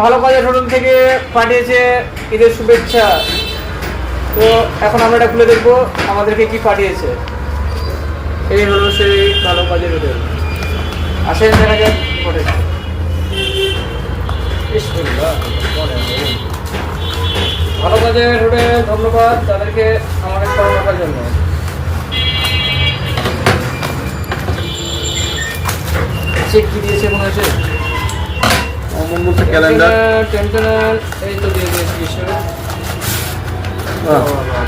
ভালো কাজের হোটেল থেকে পাঠিয়েছে ঈদের শুভেচ্ছা। তো এখন আমরা এটা খুলে দেখবো আমাদেরকে কি পাঠিয়েছে। এই হলো সেই ভালো কাজের হোটেল। আসেন দেখা যাক হোটেল। ভালো কাজের হোটেল, ধন্যবাদ তাদেরকে আমাদের স্মরণ রাখার জন্য। চেক কি দিয়েছে মনে হচ্ছে? ক্যালেন্ডার এই তো দিয়ে দিয়েছি কিছু।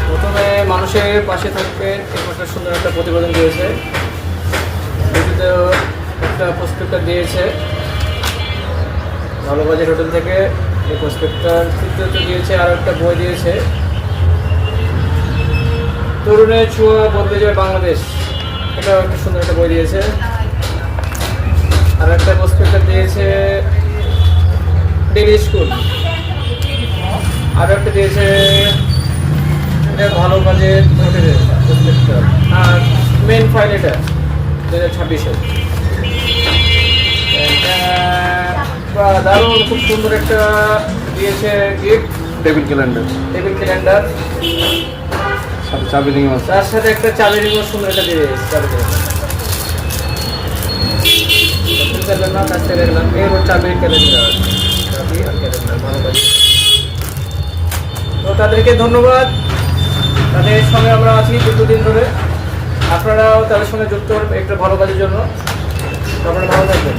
প্রথমে মানুষের পাশে থাকবে একটা সুন্দর একটা প্রতিবেদন দিয়েছে, দ্বিতীয়ত একটা প্রস্পেক্টার দিয়েছে ভালো বাজার হোটেল থেকে এই প্রস্পেক্টার, তৃতীয়ত দিয়েছে আর একটা বই দিয়েছে তরুণের ছোঁয়া বদলে যাবে বাংলাদেশ, এটাও একটা সুন্দর একটা বই দিয়েছে। আর একটা প্রস্পেক্টার দিয়েছে ডেলি স্কুল, আর একটা দিয়েছে এটা ভালো কাজের হোটেলের প্রস্পেক্টার। আর মেন ফাইল এটা 2026-এর। দারুণ খুব সুন্দর একটা দিয়েছে গিফট, টেবিল ক্যালেন্ডার সাথে চাবি রিং আছে। তার সাথে একটা চাবি রিং সুন্দর একটা দিয়ে চাবি না কাজটা দেখলাম। এরপর চাবির ক্যালেন্ডার, চাবি আর ক্যালেন্ডার ভালো কাজ। তো তাদেরকে ধন্যবাদ, তাদের সঙ্গে আমরা আছি দীর্ঘদিন ধরে। আপনারাও তাদের সঙ্গে যুক্ত হন একটা ভালো কাজের জন্য। আপনারা ভালো থাকবেন।